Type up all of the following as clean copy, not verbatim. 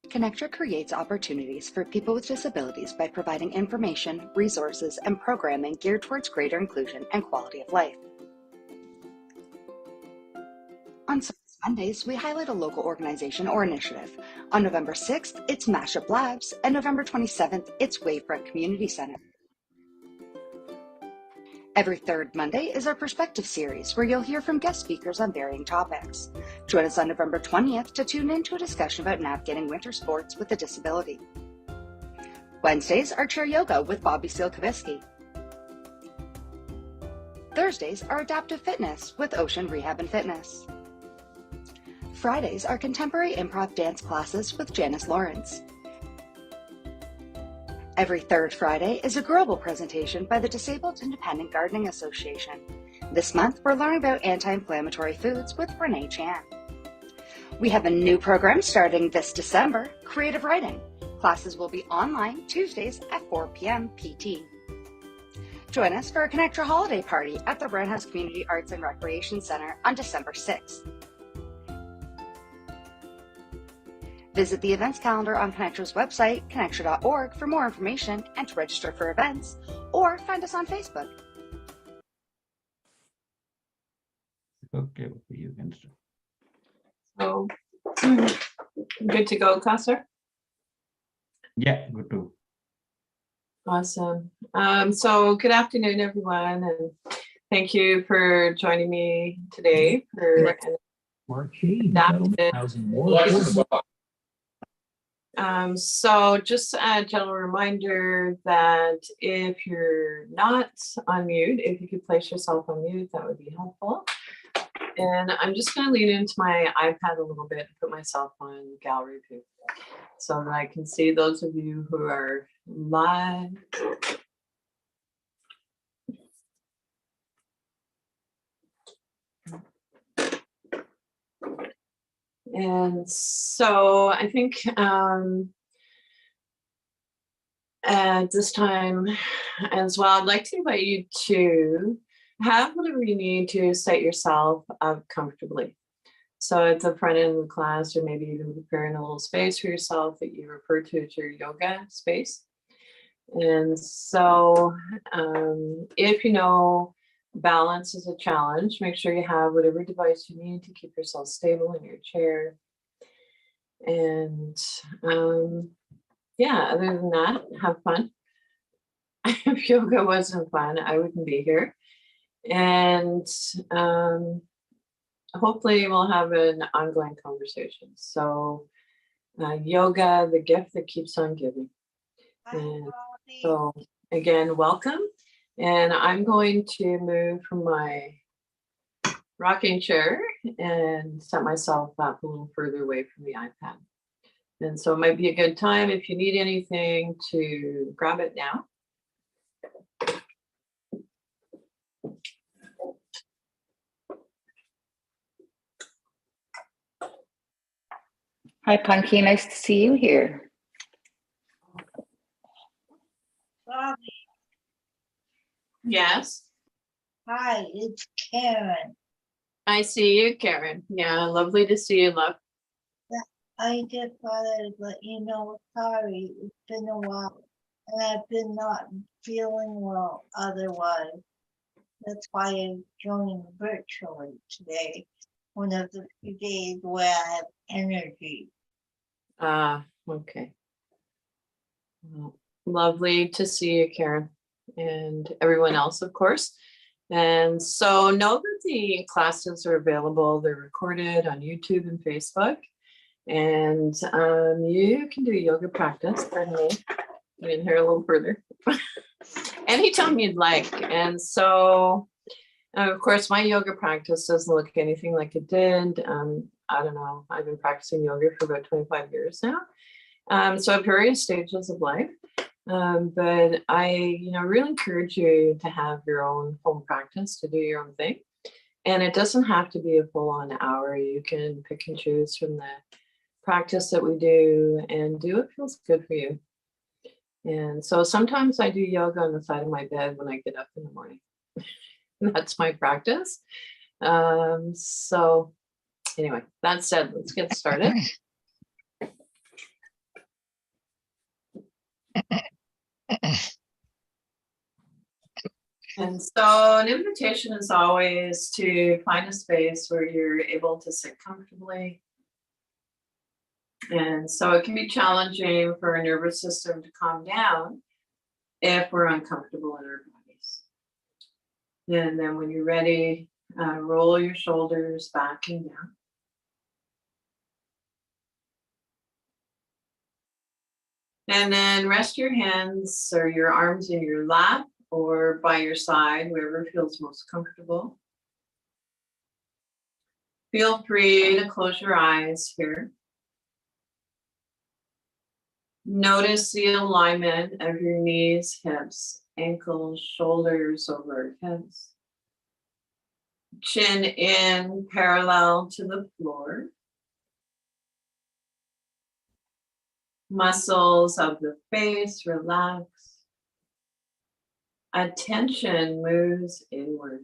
Connector creates opportunities for people with disabilities by providing information, resources, and programming geared towards greater inclusion and quality of life. On Mondays, we highlight a local organization or initiative. On November 6th, it's Mashup Labs, and November 27th, it's Wavefront Community Center. Every third Monday is our Perspective series, where you'll hear from guest speakers on varying topics. Join us on November 20th to tune in to a discussion about navigating winter sports with a disability. Wednesdays are Chair Yoga with Bobbie Seale-Cobiskey. Thursdays are Adaptive Fitness with Ocean Rehab and Fitness. Fridays are Contemporary Improv Dance Classes with Janice Lawrence. Every third Friday is a Growable presentation by the Disabled Independent Gardening Association. This month, we're learning about anti-inflammatory foods with Renee Chan. We have a new program starting this December, Creative Writing. Classes will be online Tuesdays at 4 p.m. PT. Join us for a Connector holiday party at the Roundhouse Community Arts and Recreation Center on December 6th. Visit the events calendar on Connector's website, connector.org, for more information and to register for events, or find us on Facebook. Okay, you can start. So, good to go, Costa? Yeah, good too. Awesome. So good afternoon, everyone, and thank you for joining me today for so just a general reminder that if you're not on mute, if you could place yourself on mute, that would be helpful. And I'm just going to lean into my iPad a little bit and put myself on gallery view so that I can see those of you who are live. And so I think at this time as well, I'd like to invite you to have whatever you need to set yourself up comfortably. So at the front end of the class, or maybe even preparing a little space for yourself that you refer to as your yoga space. And so if you know balance is a challenge, make sure you have whatever device you need to keep yourself stable in your chair. And yeah, other than that, have fun. If yoga wasn't fun, I wouldn't be here. And hopefully we'll have an ongoing conversation. So yoga, the gift that keeps on giving. And so again, welcome. And I'm going to move from my rocking chair and set myself up a little further away from the iPad. And so it might be a good time, if you need anything, to grab it now. Hi, Punky. Nice to see you here. Bobbie. Yes. Hi, it's Karen. I see you, Karen. Yeah, lovely to see you, love. I just thought I'd let you know, sorry, it's been a while, and I've been not feeling well otherwise. That's why I'm joining virtually today, one of the few days where I have energy. Okay. Well, lovely to see you, Karen, and everyone else, of course. And so know that the classes are available. They're recorded on YouTube and Facebook. And you can do yoga practice, pardon me, get in here a little further, anytime you'd like. And so, of course, my yoga practice doesn't look anything like it did. I don't know, I've been practicing yoga for about 25 years now. So at various stages of life. But I, really encourage you to have your own home practice, to do your own thing. And it doesn't have to be a full-on hour. You can pick and choose from the practice that we do and do what feels good for you. And so sometimes I do yoga on the side of my bed when I get up in the morning. That's my practice. So anyway, that said, let's get started. And so an invitation is always to find a space where you're able to sit comfortably. And so it can be challenging for our nervous system to calm down if we're uncomfortable in our bodies. And then when you're ready, roll your shoulders back and down. And then rest your hands or your arms in your lap or by your side, wherever feels most comfortable. Feel free to close your eyes here. Notice the alignment of your knees, hips, ankles, shoulders over heads. Chin in parallel to the floor. Muscles of the face relax. Attention moves inward.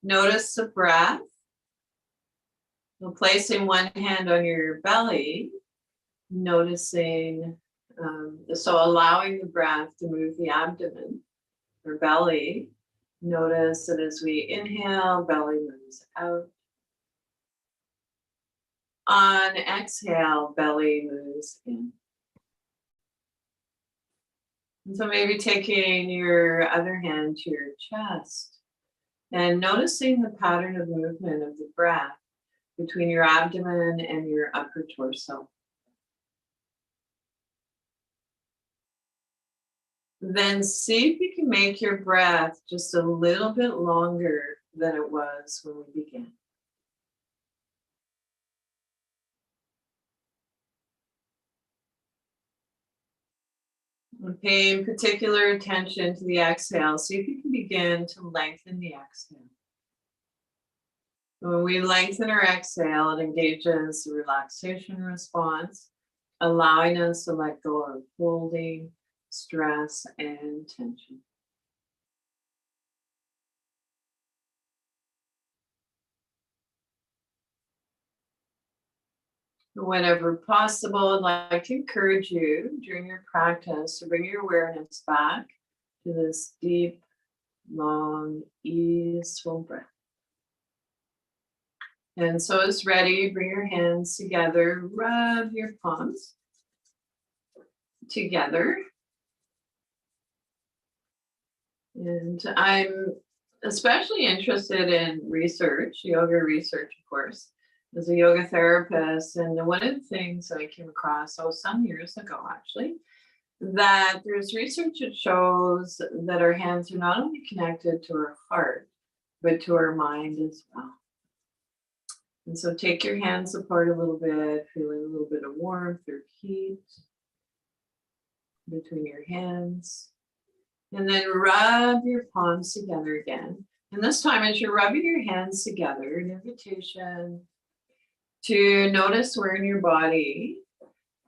Notice the breath. So placing one hand on your belly, noticing, so allowing the breath to move the abdomen or belly. Notice that as we inhale, belly moves out. On exhale, belly moves in. And so maybe taking your other hand to your chest and noticing the pattern of movement of the breath between your abdomen and your upper torso. Then see if you can make your breath just a little bit longer than it was when we began. And paying particular attention to the exhale, see if you can begin to lengthen the exhale. When we lengthen our exhale, it engages the relaxation response, allowing us to let go of holding, stress, and tension. Whenever possible, I'd like to encourage you during your practice to bring your awareness back to this deep, long, easeful breath. And so as ready, bring your hands together, rub your palms together. And I'm especially interested in research, yoga research, of course, as a yoga therapist. And one of the things I came across, some years ago actually, that there's research that shows that our hands are not only connected to our heart, but to our mind as well. And so take your hands apart a little bit, feeling a little bit of warmth or heat between your hands. And then rub your palms together again. And this time, as you're rubbing your hands together, an invitation to notice where in your body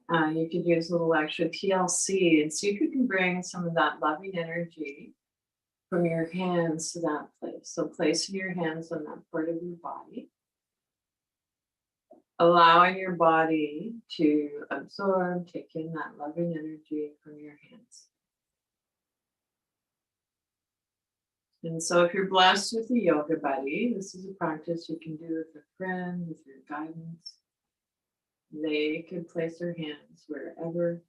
you could use a little extra TLC and see if you can bring some of that loving energy from your hands to that place. So placing your hands on that part of your body, allowing your body to absorb, take in that loving energy from your hands. And so if you're blessed with a yoga buddy, this is a practice you can do with a friend, with your guidance. They could place their hands wherever.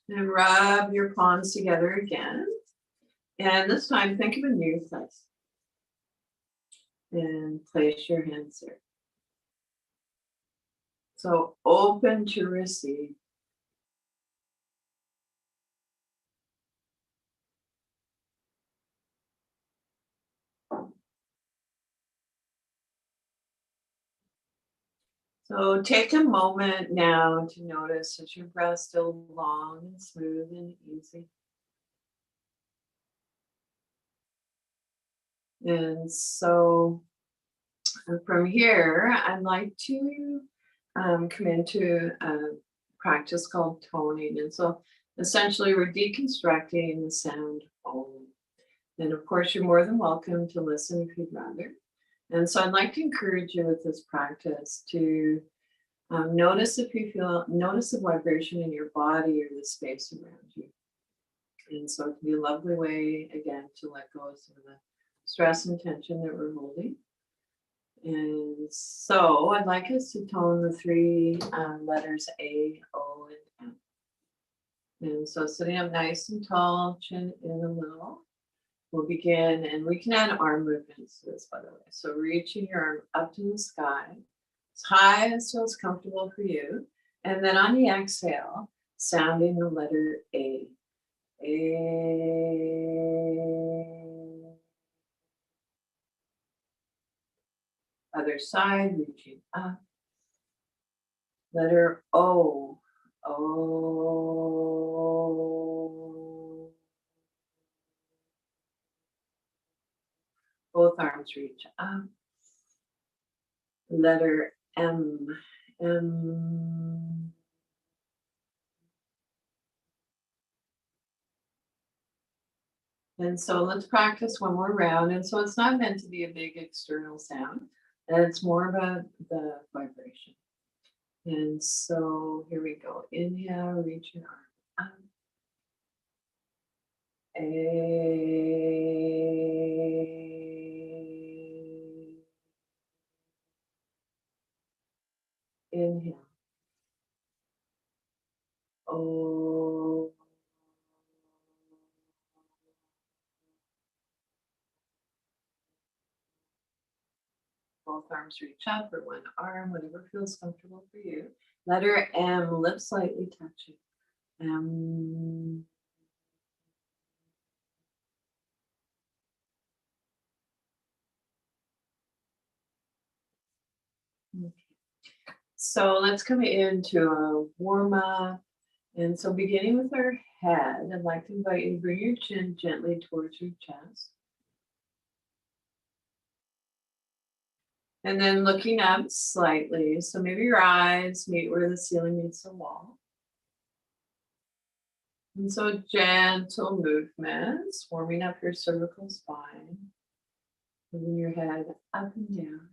And rub your palms together again. And this time, think of a new place. And place your hands there. So open to receive. So take a moment now to notice that your breath still long and smooth and easy. And so from here, I'd like to come into a practice called toning. And so essentially we're deconstructing the sound only. And of course, you're more than welcome to listen if you'd rather. And so I'd like to encourage you with this practice to notice the vibration in your body or the space around you. And so it can be a lovely way, again, to let go of some of the stress and tension that we're holding. And so I'd like us to tone the three letters A, O, and M. And so sitting up nice and tall, chin in a little. We'll begin, and we can add arm movements to this, by the way. So reaching your arm up to the sky, as high as feels comfortable for you. And then on the exhale, sounding the letter A. A. Other side, reaching up. Letter O. O. Both arms reach up. Letter M. M. And so let's practice one more round. And so it's not meant to be a big external sound. And it's more about the vibration. And so here we go. Inhale, reach your arm up. Inhale. O. Both arms reach up, or one arm, whatever feels comfortable for you. Letter M, lips slightly touching. M. Okay. So let's come into a warm up. And so beginning with our head, I'd like to invite you to bring your chin gently towards your chest. And then looking up slightly. So maybe your eyes meet where the ceiling meets the wall. And so gentle movements, warming up your cervical spine. Moving your head up and down.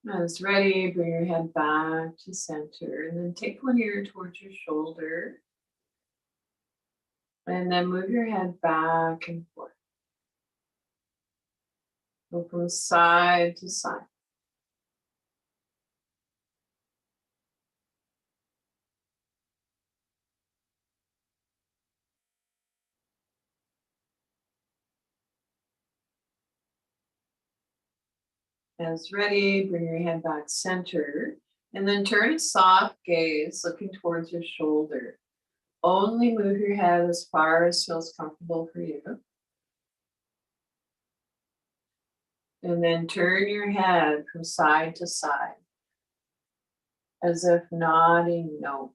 When it's ready, bring your head back to center and then take one ear towards your shoulder. And then move your head back and forth. Go from side to side. As ready, bring your head back center and then turn a soft gaze looking towards your shoulder. Only move your head as far as feels comfortable for you. And then turn your head from side to side as if nodding no.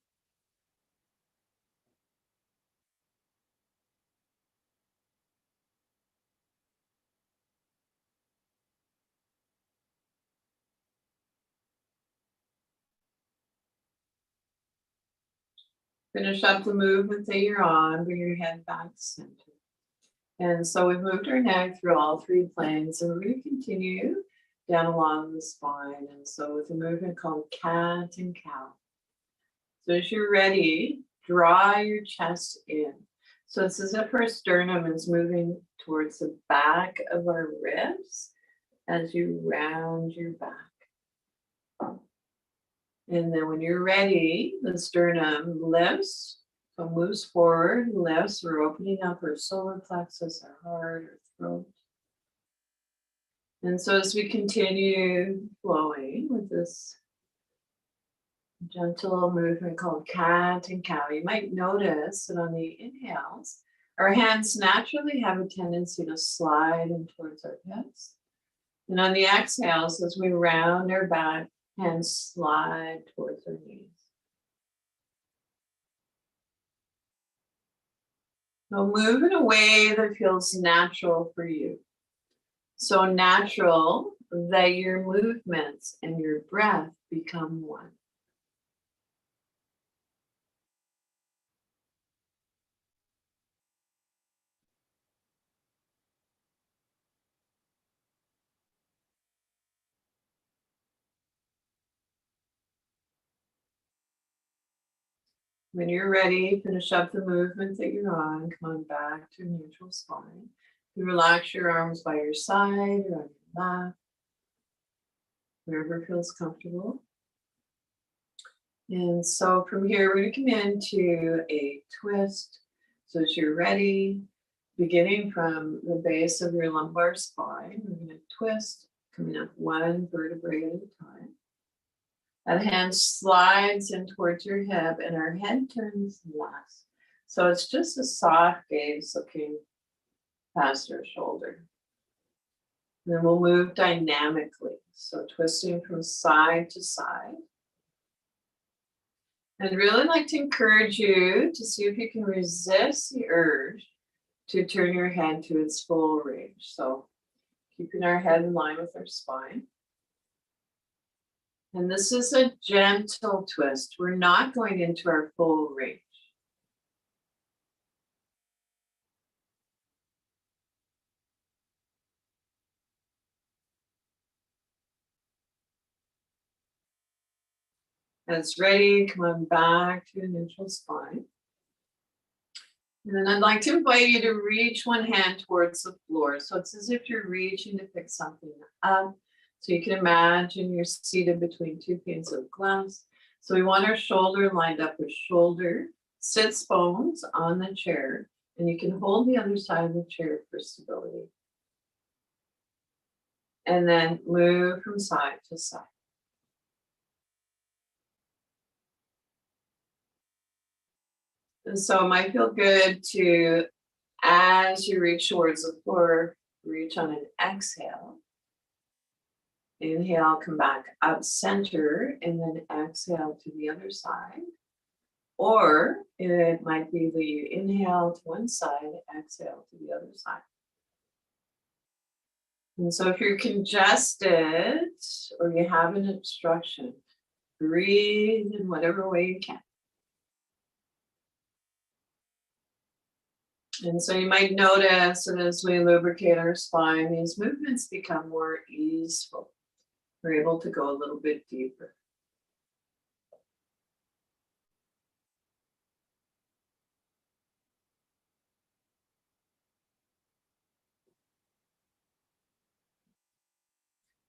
Finish up the movement that you're on, bring your head back to center. And so we've moved our neck through all three planes, and we're going to continue down along the spine. And so with a movement called cat and cow. So as you're ready, draw your chest in. So it's as if our sternum is moving towards the back of our ribs as you round your back. And then when you're ready, the sternum lifts, so moves forward, lifts. We're opening up our solar plexus, our heart, our throat. And so as we continue flowing with this gentle movement called cat and cow, you might notice that on the inhales, our hands naturally have a tendency to slide in towards our hips. And on the exhales, as we round our back, hands slide towards our knees. Now move in a way that feels natural for you. so natural that your movements and your breath become one. When you're ready, finish up the movement that you're on. Come on back to a neutral spine. You relax your arms by your side or on your lap, wherever feels comfortable. And so from here, we're going to come into a twist. So as you're ready, beginning from the base of your lumbar spine, we're going to twist, coming up one vertebrae at a time. That hand slides in towards your hip and our head turns left. So it's just a soft gaze looking past our shoulder. And then we'll move dynamically. So twisting from side to side. I'd really like to encourage you to see if you can resist the urge to turn your head to its full range. So keeping our head in line with our spine. And this is a gentle twist. We're not going into our full range. As ready, come on back to a neutral spine. And then I'd like to invite you to reach one hand towards the floor. So it's as if you're reaching to pick something up. So you can imagine you're seated between two panes of glass. So we want our shoulder lined up with shoulder, sits bones on the chair, and you can hold the other side of the chair for stability. And then move from side to side. And so it might feel good to, as you reach towards the floor, reach on an exhale. Inhale, come back up center, and then exhale to the other side. Or it might be that you inhale to one side, exhale to the other side. And so if you're congested or you have an obstruction, breathe in whatever way you can. And so you might notice that as we lubricate our spine, these movements become more easeful. We're able to go a little bit deeper.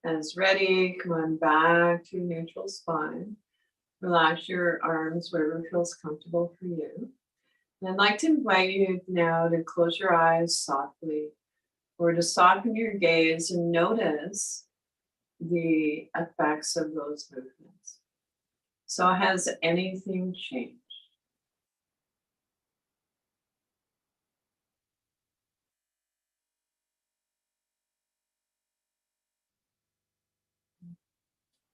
As ready, come on back to neutral spine. Relax your arms wherever feels comfortable for you. And I'd like to invite you now to close your eyes softly or to soften your gaze and notice the effects of those movements. So has anything changed?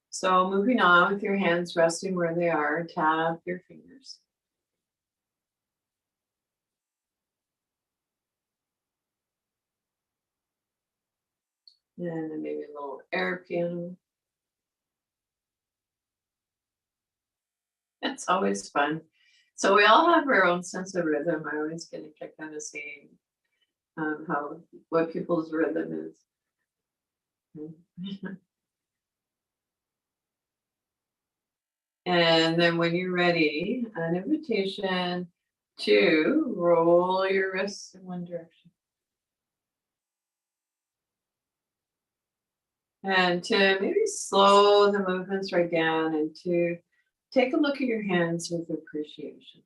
So moving on with your hands resting where they are, tap your fingers. And then maybe a little air piano. It's always fun. So we all have our own sense of rhythm. I always get a kick out of seeing what people's rhythm is. And then when you're ready, an invitation to roll your wrists in one direction. And to maybe slow the movements right down and to take a look at your hands with appreciation.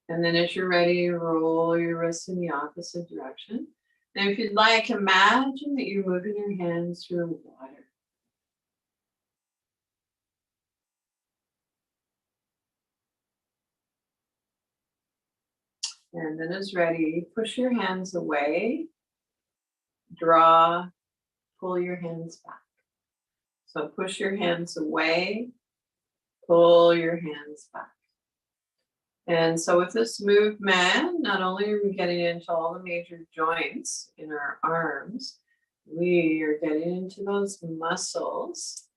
And then as you're ready, roll your wrists in the opposite direction. And if you'd like, imagine that you're moving your hands through water. And then as ready, push your hands away, draw, pull your hands back. So push your hands away, pull your hands back. And so with this movement, not only are we getting into all the major joints in our arms, we are getting into those muscles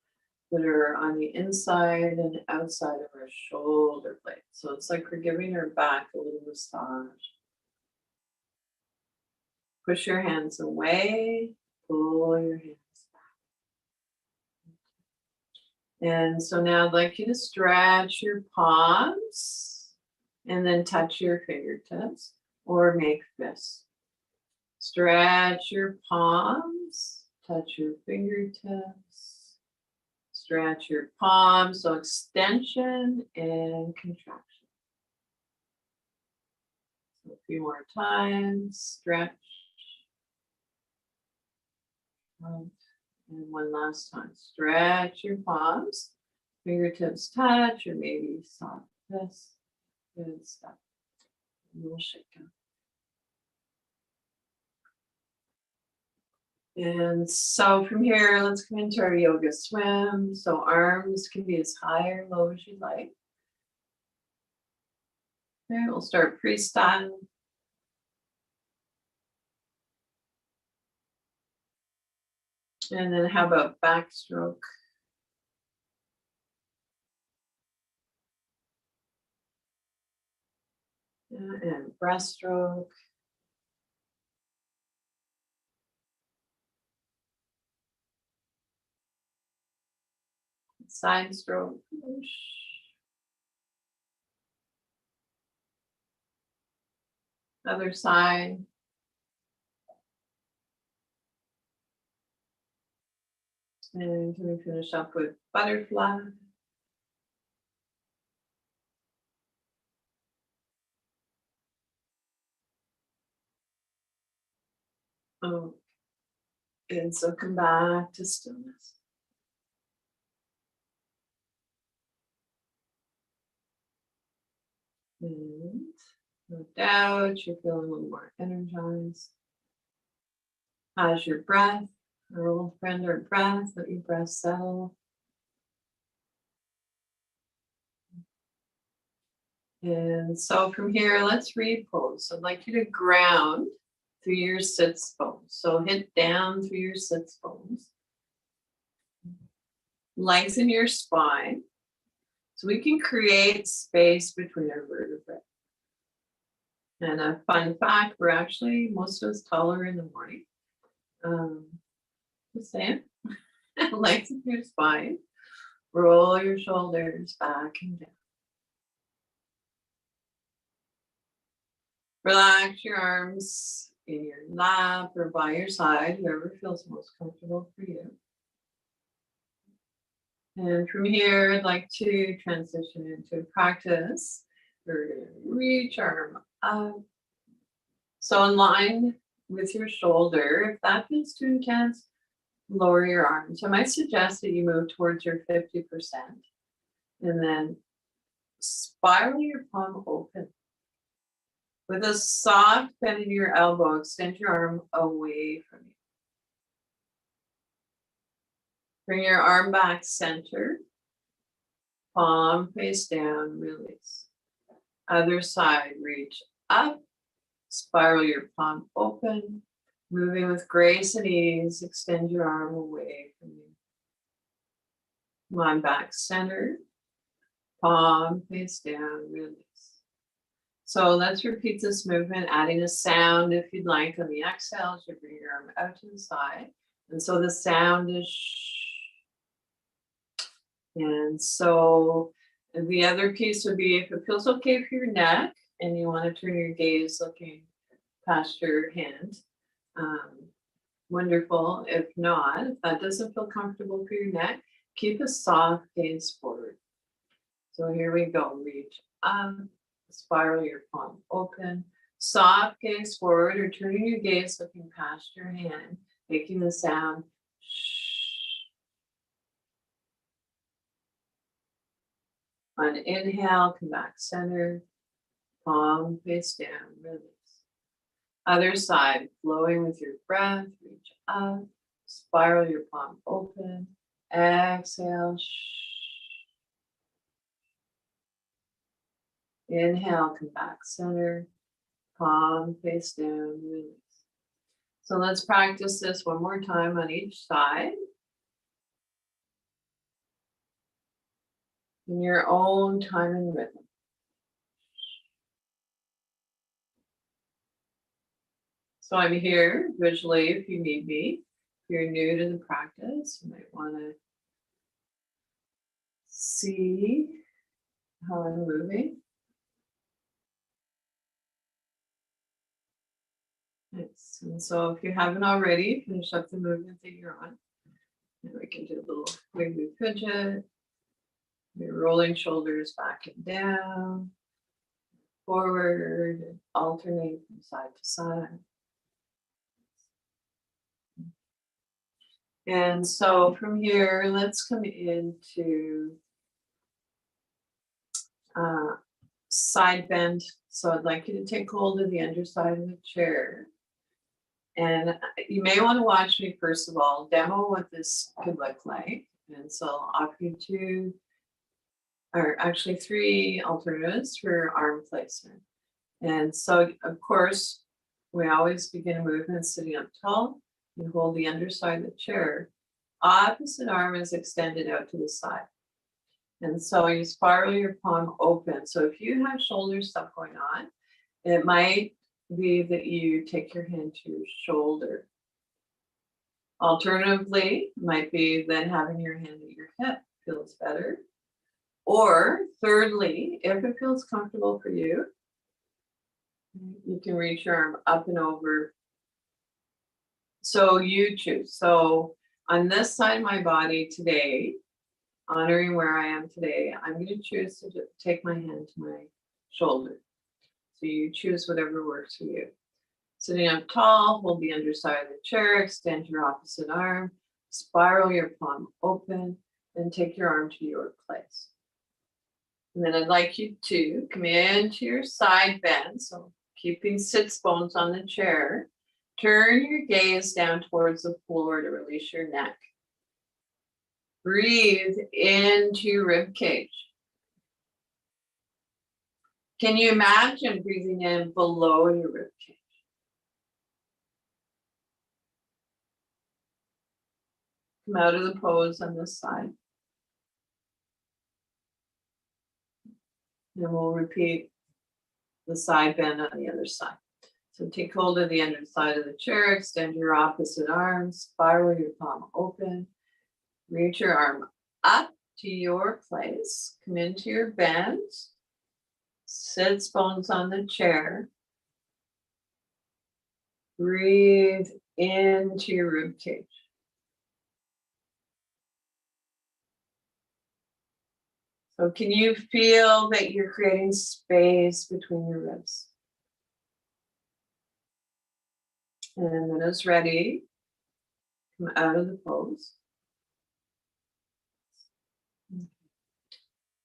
that are on the inside and outside of our shoulder blade. So it's like we're giving our back a little massage. Push your hands away, pull your hands back. And so now I'd like you to stretch your palms and then touch your fingertips or make fists. Stretch your palms, touch your fingertips, stretch your palms, so extension and contraction. So a few more times, stretch. And one last time, stretch your palms, fingertips touch, or maybe soft fist. Good stuff. And we'll shake down. And so from here, let's come into our yoga swim. So arms can be as high or low as you like. Okay, we'll start freestyle. And then how about backstroke? And breaststroke. Side stroke. Other side. And can we finish up with butterfly? Oh, and so come back to stillness. And no doubt you're feeling a little more energized. How's your breath? Our old friend, our breath. Let your breath settle. And so from here, let's repose. So I'd like you to ground through your sits bones. So hit down through your sits bones. Lengthen your spine. So we can create space between our vertebrae. And a fun fact, we're actually, most of us taller in the morning. Just saying. Lengthen your spine. Roll your shoulders back and down. Relax your arms in your lap or by your side, whoever feels most comfortable for you. And from here, I'd like to transition into a practice. We're going to reach arm up. So in line with your shoulder, if that feels too intense, lower your arms. So I might suggest that you move towards your 50% and then spiral your palm open. With a soft bend in your elbow, extend your arm away from you. Bring your arm back center. Palm face down, release. Other side, reach up. Spiral your palm open. Moving with grace and ease, extend your arm away from you. Come on, back center. Palm face down, release. So let's repeat this movement, adding a sound if you'd like on the exhale. You bring your arm out to the side. And so the sound is shh. And so the other piece would be if it feels okay for your neck and you want to turn your gaze looking past your hand. Wonderful. If not, if that doesn't feel comfortable for your neck, keep a soft gaze forward. So here we go. Reach up. Spiral your palm open, soft gaze forward or turning your gaze looking past your hand, making the sound shh. On inhale, come back center, palm face down, release. Other side, flowing with your breath, reach up, spiral your palm open, exhale, shh. Inhale, come back center, palm face down, release. So let's practice this one more time on each side. In your own time and rhythm. So I'm here visually if you need me. If you're new to the practice, you might want to see how I'm moving. Nice. And so if you haven't already, finish up the movement that you're on. And we can do a little wiggle fidget. Your rolling shoulders back and down, forward, and alternate from side to side. And so from here, let's come into side bend. So I'd like you to take hold of the underside of the chair. And you may want to watch me, first of all, demo what this could look like. And so I'll offer you two, or actually three alternatives for arm placement. And so, of course, we always begin a movement sitting up tall. You hold the underside of the chair. Opposite arm is extended out to the side. And so you spiral your palm open. So if you have shoulder stuff going on, it might be that you take your hand to your shoulder. Alternatively, it might be then having your hand at your hip feels better. Or thirdly, if it feels comfortable for you, you can reach your arm up and over. So you choose. So on this side of my body today, honoring where I am today, I'm going to choose to take my hand to my shoulder. So you choose whatever works for you. Sitting up tall, hold the underside of the chair, extend your opposite arm, spiral your palm open, and take your arm to your place. And then I'd like you to come into your side bend. So keeping sits bones on the chair. Turn your gaze down towards the floor to release your neck. Breathe into your rib cage. Can you imagine breathing in below your rib cage? Come out of the pose on this side. And we'll repeat the side bend on the other side. So take hold of the underside of the chair, extend your opposite arm, spiral your palm open, reach your arm up to your place, come into your bend, sit bones on the chair, breathe into your rib cage. So can you feel that you're creating space between your ribs? And when it's ready, come out of the pose.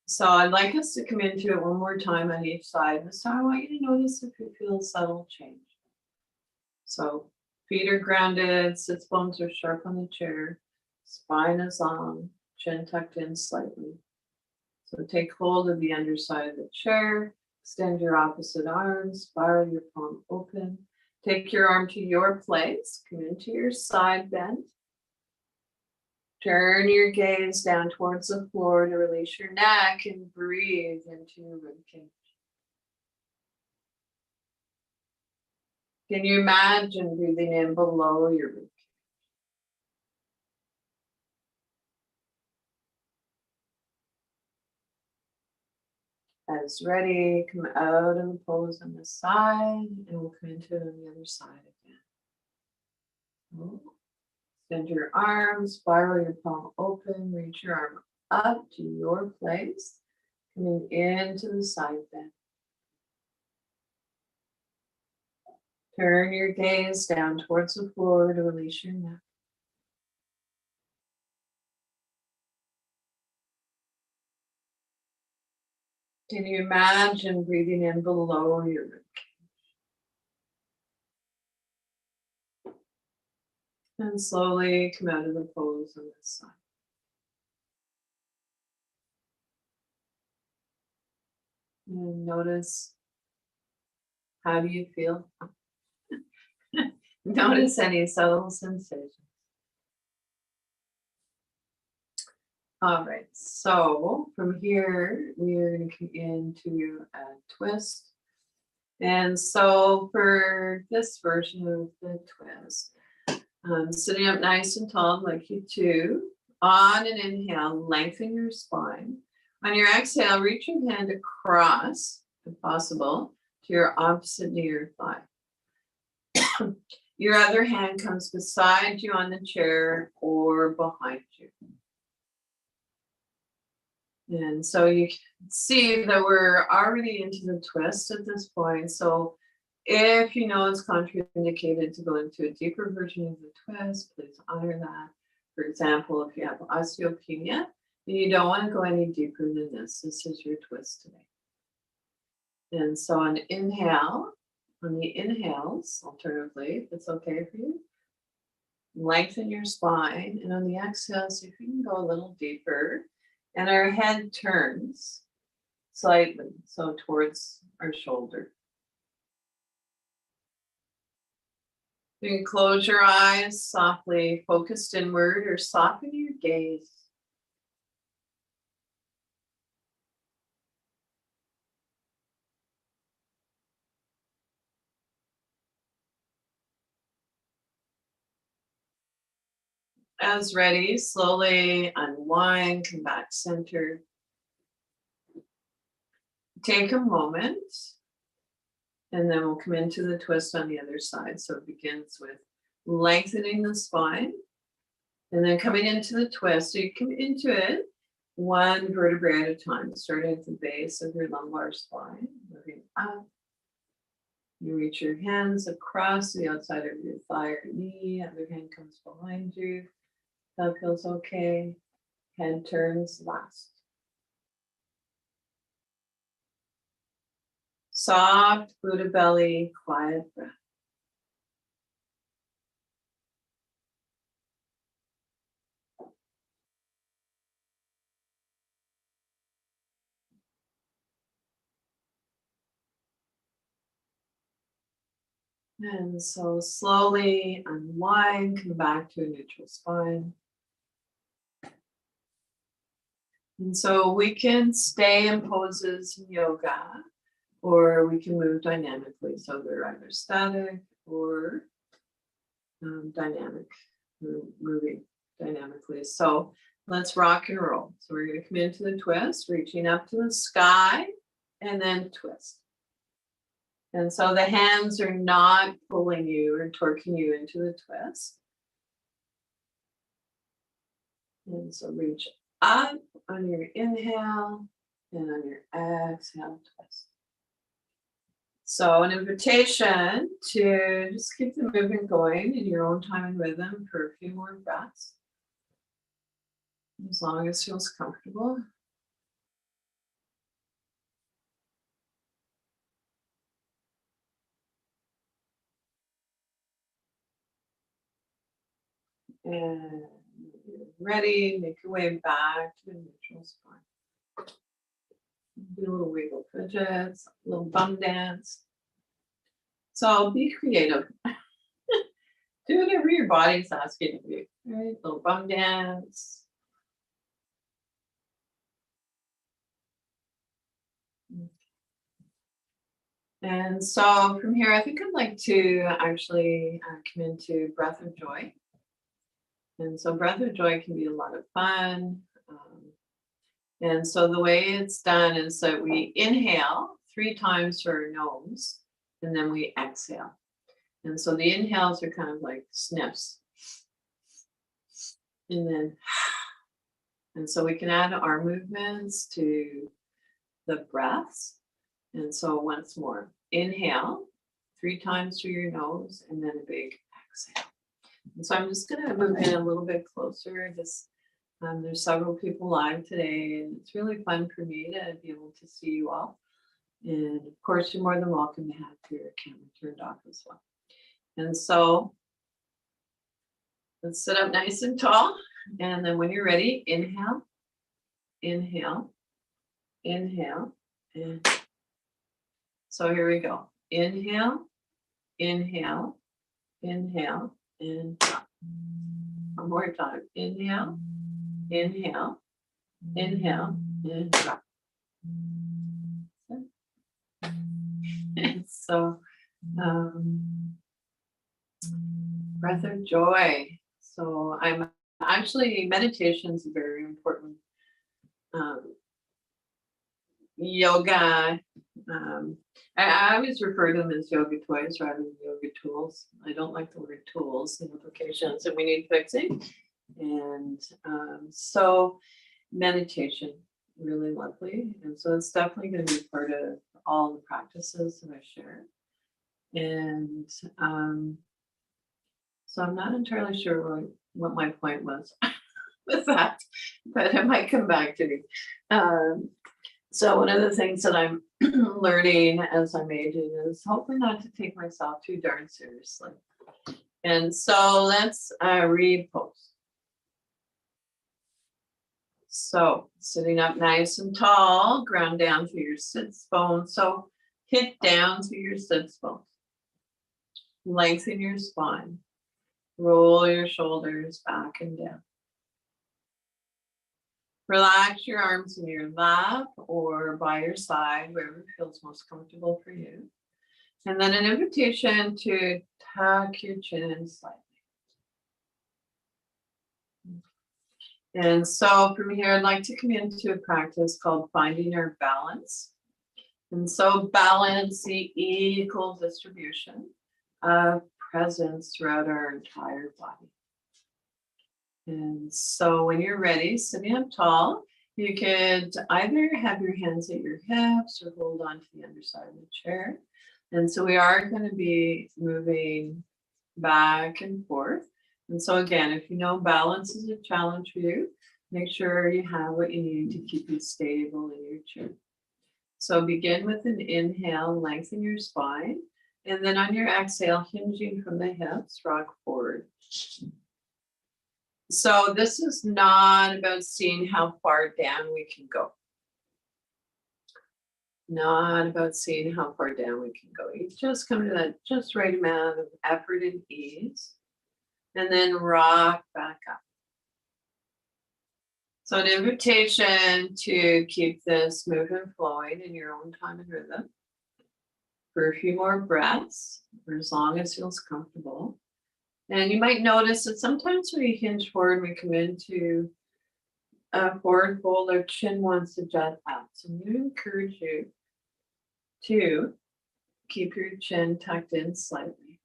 So I'd like us to come into it one more time on each side. This time I want you to notice if you feel a subtle change. So feet are grounded, sits bones are sharp on the chair, spine is long, chin tucked in slightly. So take hold of the underside of the chair, extend your opposite arm, spiral your palm open. Take your arm to your place, come into your side bend. Turn your gaze down towards the floor to release your neck and breathe into your rib cage. Can you imagine breathing in below your rib cage? As ready, come out of the pose on this side, and we'll come into it on the other side again. Extend your arms, spiral your palm open, reach your arm up to your place, coming into the side bend. Turn your gaze down towards the floor to release your neck. Can you imagine breathing in below your rib cage? And slowly come out of the pose on this side. And notice, how do you feel? Notice any subtle sensations. All right, so from here, we're going to come into a twist. And so for this version of the twist, sitting up nice and tall, I'd like you to, on an inhale, lengthen your spine. On your exhale, reach your hand across, if possible, to your opposite knee or thigh. Your other hand comes beside you on the chair or behind you. And so you can see that we're already into the twist at this point. So if you know it's contraindicated to go into a deeper version of the twist, please honor that. For example, if you have osteopenia, you don't want to go any deeper than this. This is your twist today. And so on inhale, on the inhales, alternatively, if it's okay for you, lengthen your spine. And on the exhale, see if you can go a little deeper. And our head turns slightly, so towards our shoulder. You can close your eyes softly, focused inward, or soften your gaze. As ready, slowly unwind, come back centered. Take a moment, and then we'll come into the twist on the other side. So it begins with lengthening the spine, and then coming into the twist. So you come into it one vertebrae at a time, starting at the base of your lumbar spine, moving up. You reach your hands across the outside of your thigh or knee, other hand comes behind you. That feels okay. Head turns last. Soft Buddha belly, quiet breath. And so slowly unwind, come back to a neutral spine. And so we can stay in poses in yoga, or we can move dynamically. So they're either static or dynamic, moving dynamically. So let's rock and roll. So we're going to come into the twist, reaching up to the sky, and then twist. And so the hands are not pulling you or torquing you into the twist. And so reach up on your inhale and on your exhale, twist. So an invitation to just keep the movement going in your own time and rhythm for a few more breaths, as long as it feels comfortable. And ready, make your way back to the neutral spine. Do a little wiggle fidgets, a little bum dance. So be creative. Do whatever your body's asking of you. Right? Little bum dance. And so from here, I think I'd like to actually come into breath of joy. And so breath of joy can be a lot of fun. And so the way it's done is that we inhale 3 times through our nose, and then we exhale. And so the inhales are kind of like sniffs. And then, and so we can add our movements to the breaths. And so once more, inhale 3 times through your nose, and then a big exhale. And so I'm just going to move in a little bit closer. There's several people live today, and it's really fun for me to be able to see you all. And of course, you're more than welcome to have your camera turned off as well. And so let's sit up nice and tall. And then when you're ready, inhale, inhale, inhale, and So here we go. Inhale, inhale, inhale, and drop. One more time. Inhale, inhale, inhale, and drop. So, breath of joy. So I'm actually, meditation is a very important yoga. I always refer to them as yoga toys rather than yoga tools. I don't like the word tools and implications, and we need fixing. And so meditation, really lovely. And so it's definitely going to be part of all the practices that I share. And so I'm not entirely sure what my point was with that, but it might come back to me. So one of the things that I'm learning as I'm aging is hopefully not to take myself too darn seriously. And so let's repose. So sitting up nice and tall, ground down to your sits bones. So hit down to your sits bones. Lengthen your spine. Roll your shoulders back and down. Relax your arms in your lap or by your side, wherever feels most comfortable for you. And then an invitation to tuck your chin slightly. And so from here, I'd like to come into a practice called finding our balance. And so balance, the equal distribution of presence throughout our entire body. And so when you're ready, sitting up tall, you could either have your hands at your hips or hold on to the underside of the chair. And so we are going to be moving back and forth. And so again, if you know balance is a challenge for you, make sure you have what you need to keep you stable in your chair. So begin with an inhale, lengthen your spine. And then on your exhale, hinging from the hips, rock forward. So this is not about seeing how far down we can go. Not about seeing how far down we can go. You just come to that just right amount of effort and ease. And then rock back up. So an invitation to keep this movement flowing in your own time and rhythm for a few more breaths, for as long as feels comfortable. And you might notice that sometimes when we hinge forward, we come into a forward fold, our chin wants to jut up. So I'm going to encourage you to keep your chin tucked in slightly.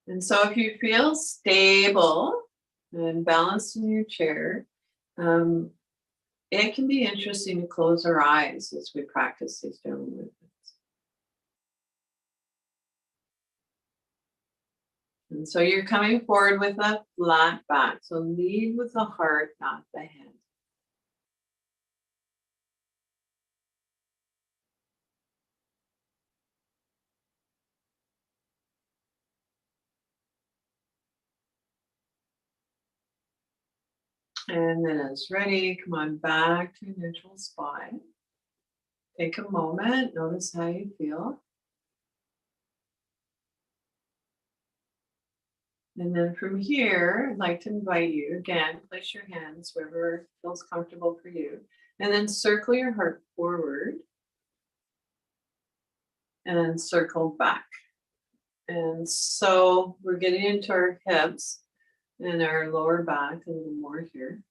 And so if you feel stable and balanced in your chair, it can be interesting to close our eyes as we practice these general movements. And so you're coming forward with a flat back. So lead with the heart, not the head. And then as ready, come on back to neutral spine. Take a moment, notice how you feel. And then from here, I'd like to invite you, again, place your hands wherever feels comfortable for you. And then circle your heart forward. And circle back. And so we're getting into our hips and our lower back a little more here.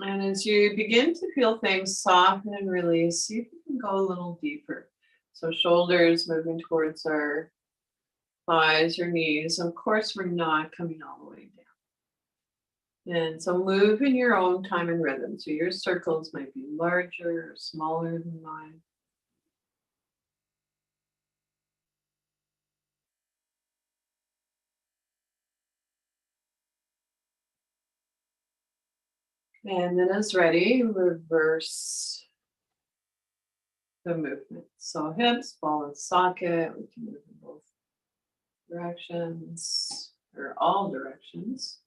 And as you begin to feel things soften and release, see if you can go a little deeper. So shoulders moving towards our thighs or knees. Of course, we're not coming all the way down. And so move in your own time and rhythm. So your circles might be larger or smaller than mine. And then as ready, reverse the movement. So hips, ball and socket, we can move in both directions, or all directions.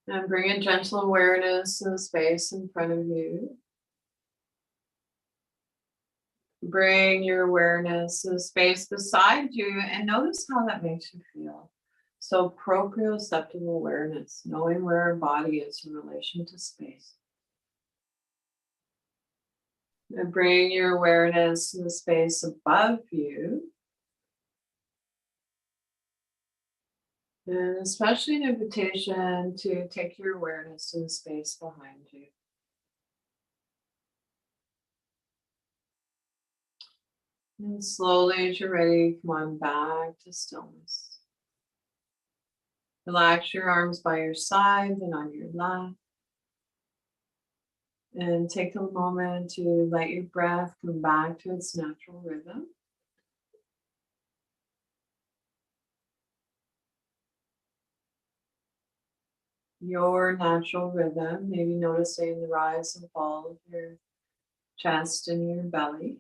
And bring a gentle awareness to the space in front of you. Bring your awareness to the space beside you and notice how that makes you feel. So proprioceptive awareness, knowing where our body is in relation to space. And bring your awareness to the space above you. And especially an invitation to take your awareness to the space behind you. And slowly, as you're ready, come on back to stillness. Relax your arms by your side and on your lap. And take a moment to let your breath come back to its natural rhythm. Your natural rhythm, maybe noticing the rise and fall of your chest and your belly.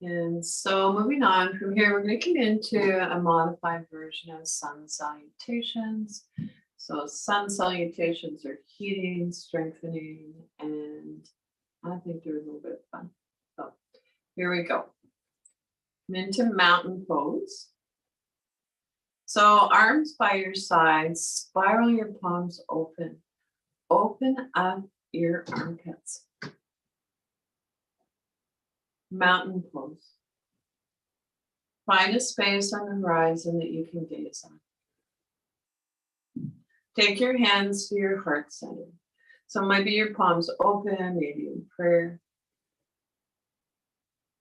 And so moving on from here, we're going to come into a modified version of sun salutations. So sun salutations are heating, strengthening, and I think they're a little bit fun. So here we go. Come into mountain pose. So arms by your sides, spiral your palms open. Open up your armpits. Mountain pose. Find a space on the horizon that you can gaze on. Take your hands to your heart center. So it might be your palms open, maybe in prayer.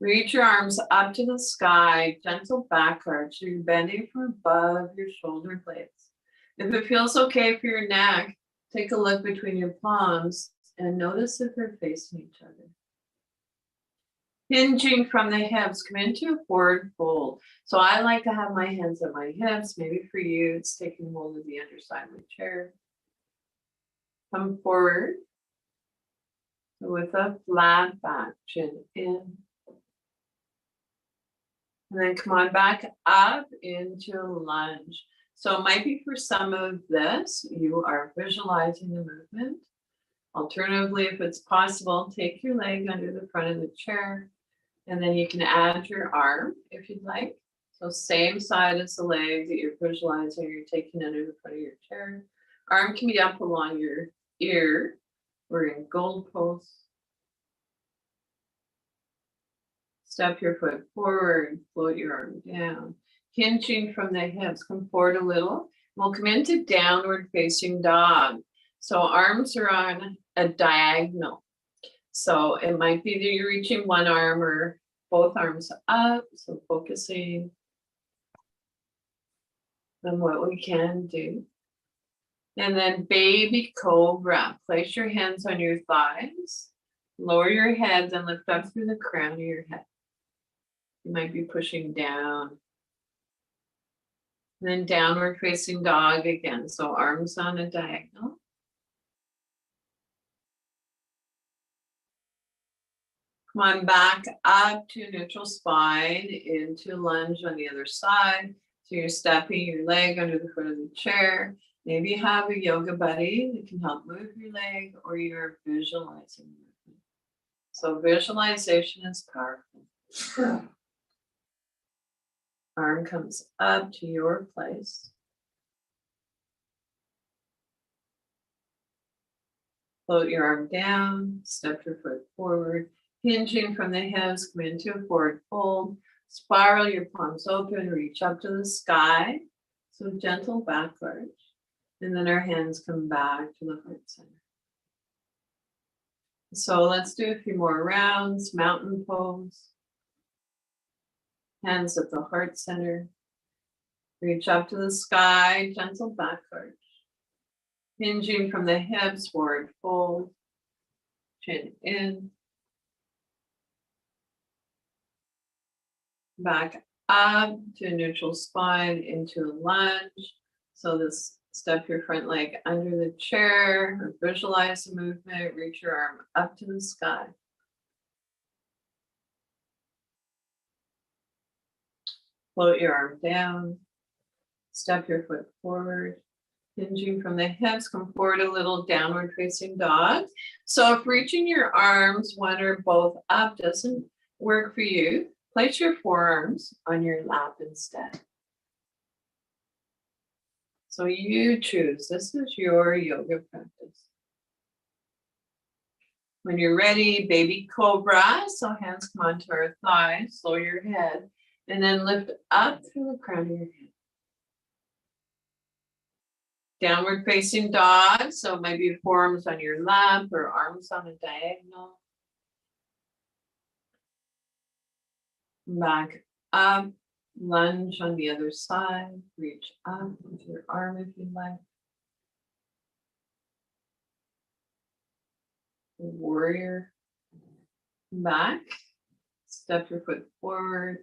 Reach your arms up to the sky, gentle back arch. You're bending from above your shoulder blades. If it feels okay for your neck, take a look between your palms and notice if they're facing each other. Hinging from the hips, come into a forward fold. So I like to have my hands at my hips. Maybe for you, it's taking hold of the underside of the chair. Come forward with a flat back, chin in. And then come on back up into a lunge. So it might be for some of this, you are visualizing the movement. Alternatively, if it's possible, take your leg under the front of the chair. And then you can add your arm if you'd like. So same side as the leg that you're visualizing, you're taking under the front of your chair. Arm can be up along your ear. We're in gold pose. Step your foot forward, float your arm down. Hinging from the hips, come forward a little. We'll come into downward facing dog. So arms are on a diagonal. So it might be that you're reaching one arm or both arms up. So focusing on what we can do. And then baby cobra. Place your hands on your thighs. Lower your head, then lift up through the crown of your head. You might be pushing down. And then downward facing dog again. So arms on a diagonal. Come on back up to neutral spine, into lunge on the other side. So you're stepping your leg under the foot of the chair. Maybe you have a yoga buddy that can help move your leg, or you're visualizing movement. So visualization is powerful. Arm comes up to your place. Float your arm down, step your foot forward. Hinging from the hips, come into a forward fold. Spiral your palms open, reach up to the sky. So gentle back arch. And then our hands come back to the heart center. So let's do a few more rounds. Mountain pose. Hands at the heart center. Reach up to the sky, gentle back arch. Hinging from the hips, forward fold. Chin in. Back up to neutral spine, into a lunge. So this, step your front leg under the chair, or visualize the movement, reach your arm up to the sky. Float your arm down, step your foot forward, hinging from the hips, come forward a little, downward facing dog. So if reaching your arms, one or both up, doesn't work for you, place your forearms on your lap instead. So you choose, this is your yoga practice. When you're ready, baby cobra, so hands come onto our thighs, slow your head, and then lift up through the crown of your head. Downward facing dog, so maybe forearms on your lap or arms on a diagonal. Back up, lunge on the other side, reach up with your arm if you like. Warrior. Back, step your foot forward,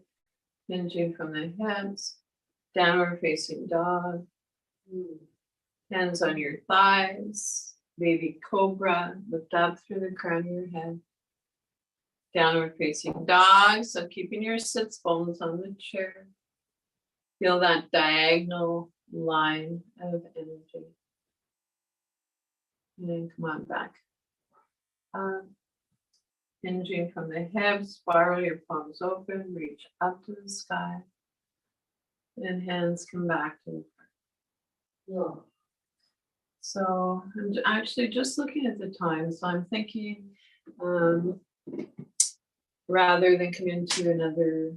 hinging from the hips, downward facing dog. Hands on your thighs, baby cobra, lift up through the crown of your head. Downward facing dog, so keeping your sits bones on the chair. Feel that diagonal line of energy. And then come on back. Hinging from the hips, spiral your palms open, reach up to the sky. And hands come back to the front. So I'm actually just looking at the time. So I'm thinking rather than come into another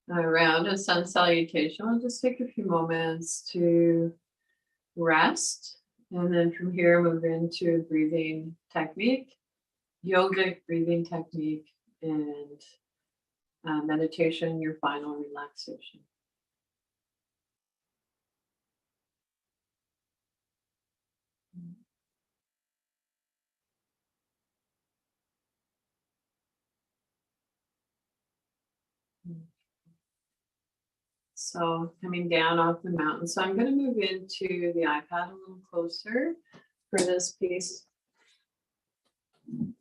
round of sun salutation, I'll just take a few moments to rest. And then from here, move into a breathing technique, yogic breathing technique, and meditation, your final relaxation. So coming down off the mountain. So I'm going to move into the iPad a little closer for this piece. And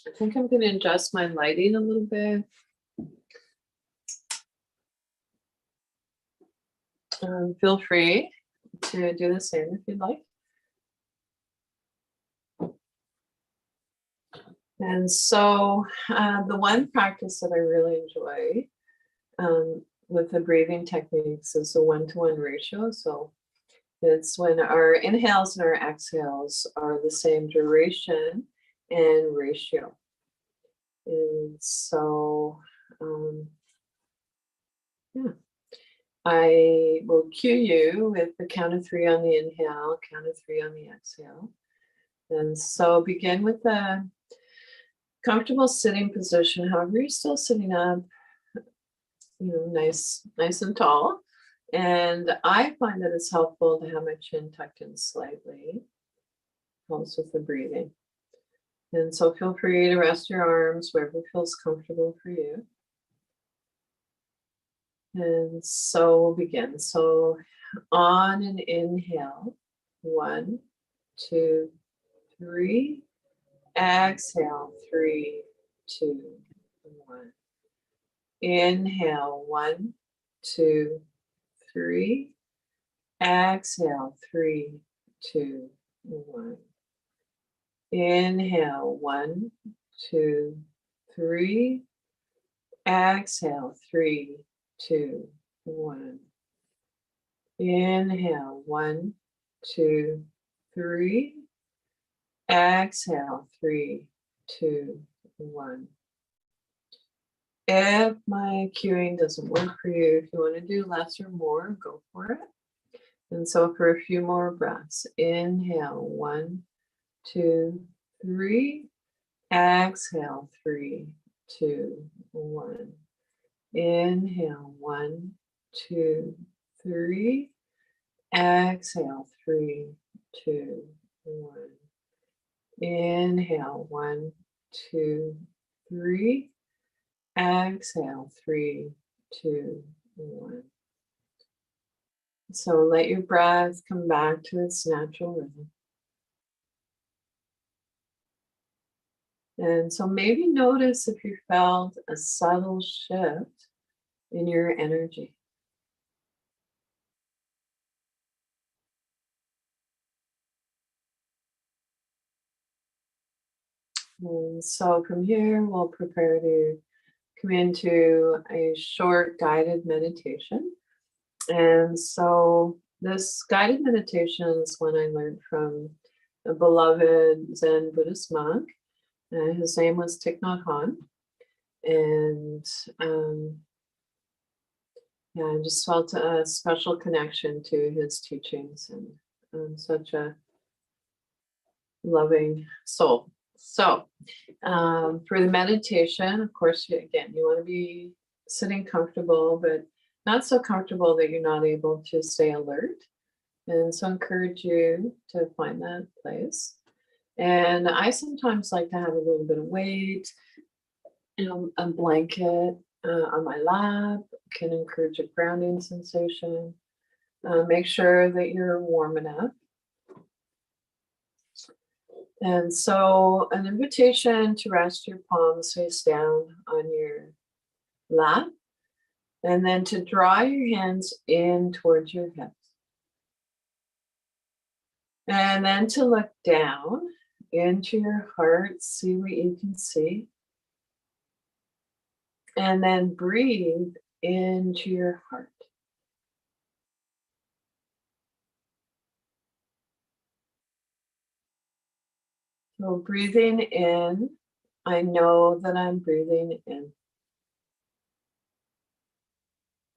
I think I'm going to adjust my lighting a little bit. Feel free to do the same if you'd like. And so the one practice that I really enjoy with the breathing techniques is a 1-to-1 ratio. So it's when our inhales and our exhales are the same duration and ratio. And so, yeah, I will cue you with the count of 3 on the inhale, count of 3 on the exhale. And so begin with a comfortable sitting position. However, you're still sitting up, nice and tall. And I find that it's helpful to have my chin tucked in slightly. Helps with the breathing. And so feel free to rest your arms wherever feels comfortable for you. And so we'll begin. So on an inhale, 1, 2, 3. Exhale, 3, 2, 1. Inhale, 1, 2, 3. Exhale, 3, 2, 1. Inhale, 1, 2, 3. Exhale, 3, 2, 1. Inhale, 1, 2, 3. Exhale, 3, 2, 1. If my cueing doesn't work for you, if you want to do less or more, go for it. And so for a few more breaths, inhale, 1, 2, 3. Exhale, 3, 2, 1. Inhale, 1, 2, 3. Exhale, 3, 2, 1. Inhale, 1, 2, 3. Exhale, 3, 2, 1. So let your breath come back to its natural rhythm. And so maybe notice if you felt a subtle shift in your energy. And so from here, we'll prepare to come into a short guided meditation. And so this guided meditation is one I learned from a beloved Zen Buddhist monk. His name was Thich Nhat Hanh. And yeah, I just felt a special connection to his teachings and such a loving soul. So for the meditation, of course, again, you want to be sitting comfortable, but not so comfortable that you're not able to stay alert. And so I encourage you to find that place. And I sometimes like to have a little bit of weight, a blanket on my lap can encourage a grounding sensation. Make sure that you're warm enough. And so an invitation to rest your palms face down on your lap, and then to draw your hands in towards your hips. And then to look down into your heart, see what you can see. And then breathe into your heart. So breathing in, I know that I'm breathing in.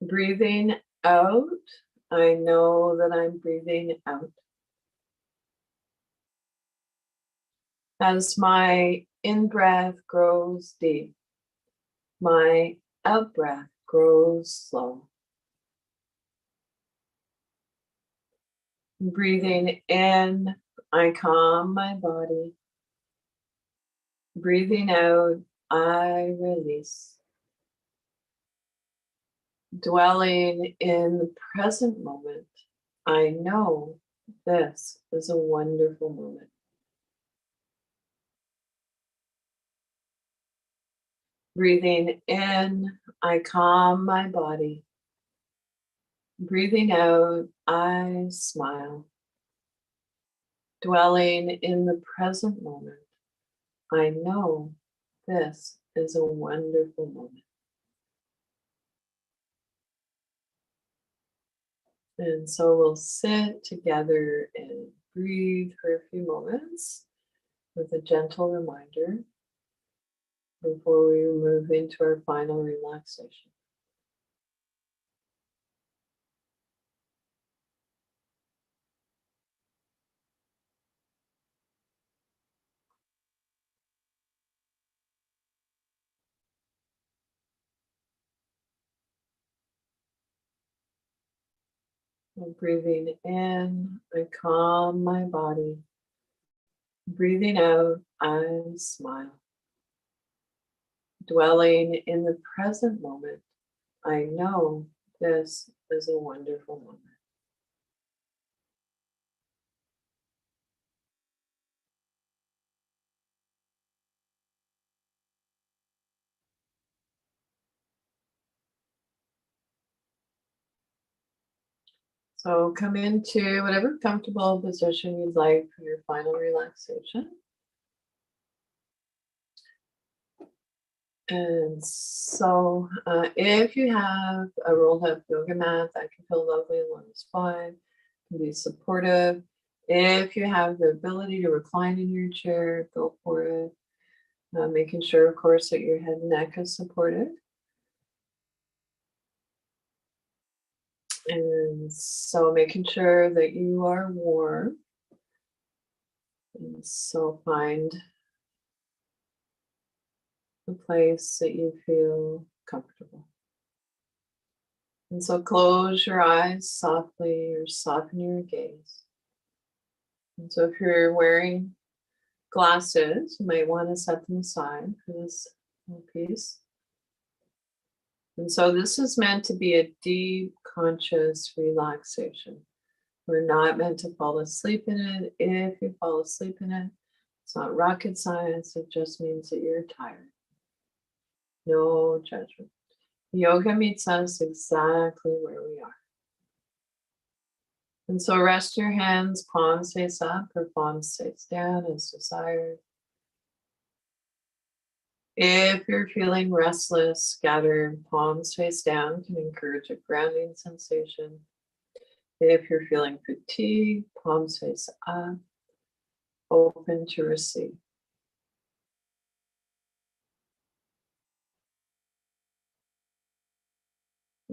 Breathing out, I know that I'm breathing out. As my in-breath grows deep, my out-breath grows slow. Breathing in, I calm my body. Breathing out, I release. Dwelling in the present moment, I know this is a wonderful moment. Breathing in, I calm my body. Breathing out, I smile. Dwelling in the present moment, I know this is a wonderful moment. And so we'll sit together and breathe for a few moments with a gentle reminder before we move into our final relaxation. And breathing in, I calm my body. Breathing out, I smile. Dwelling in the present moment, I know this is a wonderful moment. So come into whatever comfortable position you'd like for your final relaxation. And so if you have a rolled up yoga mat that can feel lovely along the spine, can be supportive. If you have the ability to recline in your chair, go for it. Making sure, of course, that your head and neck is supported. And so making sure that you are warm. And so find a place that you feel comfortable. And so close your eyes softly or soften your gaze. And so if you're wearing glasses, you might want to set them aside for this piece. And so this is meant to be a deep, conscious relaxation. We're not meant to fall asleep in it. If you fall asleep in it, it's not rocket science. It just means that you're tired. No judgment. Yoga meets us exactly where we are. And so rest your hands, palms face up or palms face down as desired. If you're feeling restless, scattered, palms face down can encourage a grounding sensation. If you're feeling fatigued, palms face up, open to receive.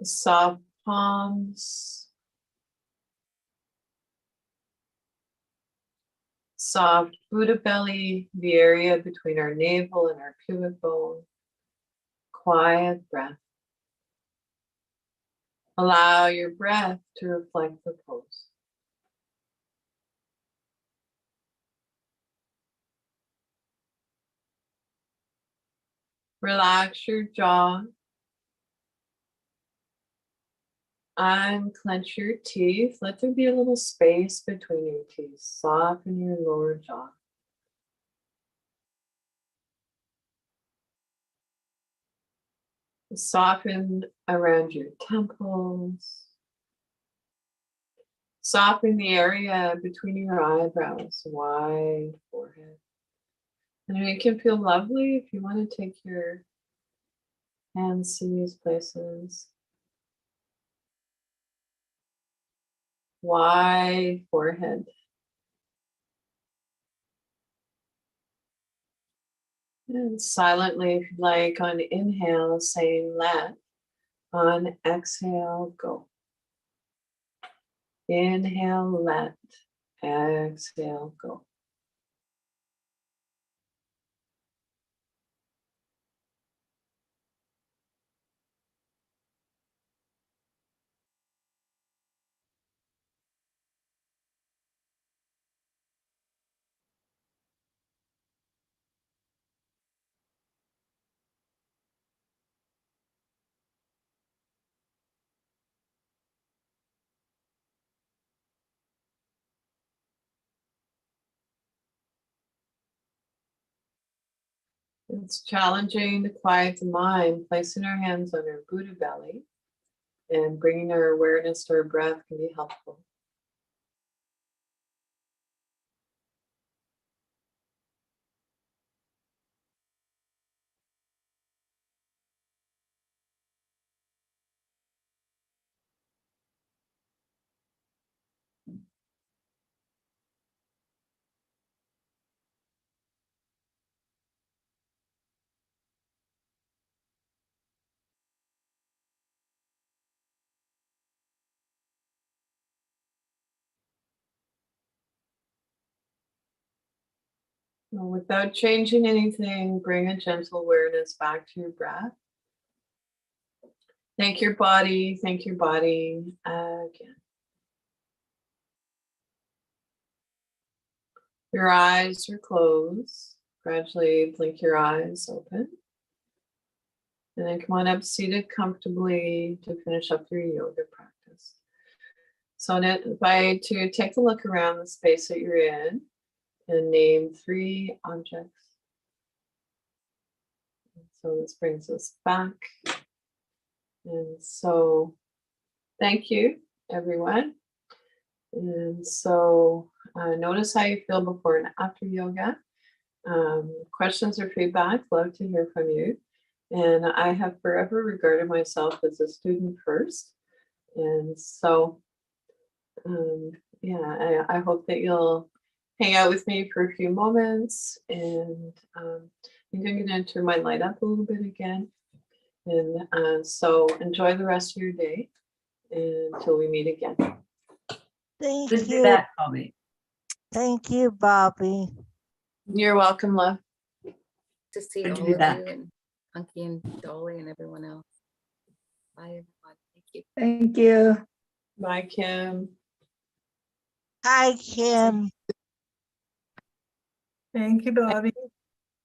Soft palms, soft Buddha belly, the area between our navel and our pubic bone. Quiet breath. Allow your breath to reflect the pose. Relax your jaw. Unclench your teeth. Let there be a little space between your teeth. Soften your lower jaw. Soften around your temples. Soften the area between your eyebrows, wide forehead. And it can feel lovely if you want to take your hands to these places. Wide forehead. And silently, if you like, on inhale, saying let. On exhale, go. Inhale, let. Exhale, go. It's challenging to quiet the mind. Placing our hands on our Buddha belly and bringing our awareness to our breath can be helpful. Without changing anything, bring a gentle awareness back to your breath. Thank your body again. Your eyes are closed. Gradually blink your eyes open. And then come on up seated comfortably to finish up your yoga practice. So I invite you to take a look around the space that you're in and name 3 objects. So this brings us back. And so thank you, everyone. And so notice how you feel before and after yoga. Questions or feedback, love to hear from you. And I have forever regarded myself as a student first. And so, I hope that you'll hang out with me for a few moments. And I'm going to turn my light up a little bit again. And so enjoy the rest of your day until we meet again. Thank Good to be you. back, Bobbie. Thank you, Bobbie. You're welcome, love. To see Good to all be of back. you and Hunky and Dolly and everyone else. Bye, everyone. Thank you. Thank you. Bye, Kim. Hi, Kim. Thank you, Bobbie.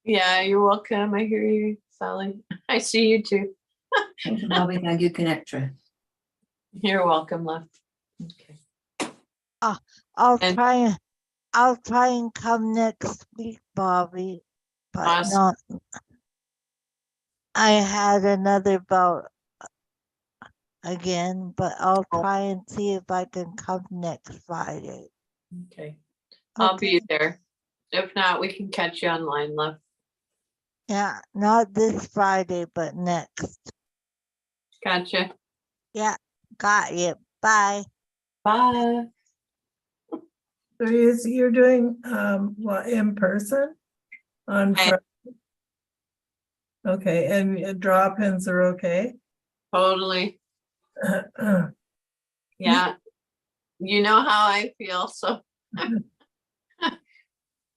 Yeah, you're welcome. I hear you, Sally. I see you too. Thank you, Bobbie. Thank you, Connectra. You're welcome, love. Okay. I'll And- try and come next week, Bobbie. But Awesome. not. I had another bout again, but I'll Oh. try and see if I can come next Friday. Okay. I'll be Okay. there. If not, we can catch you online, love. Yeah, not this Friday, but next. Gotcha. Yeah, got you. Bye. Bye. So you're doing what, in person on I- Friday? Okay, and drop-ins are okay? Totally. Yeah. You know how I feel, so.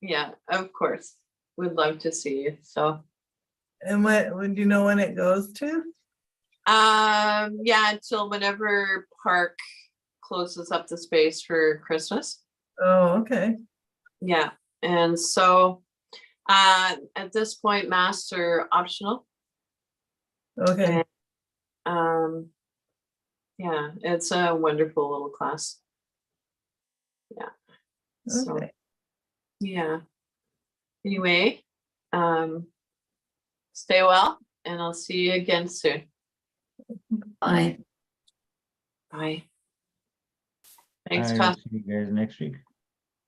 Yeah, of course. Would love to see you. So, And when do you know when it goes to? yeah, until whenever PARC closes up the space for Christmas. Oh, okay. Yeah. And so, at this point, masks are optional. Okay. Yeah, it's a wonderful little class. Yeah. So, Okay. yeah. Anyway, stay well, and I'll see you again soon. Bye. Bye. Thanks, I will Pastor. see you guys next week.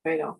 Right on.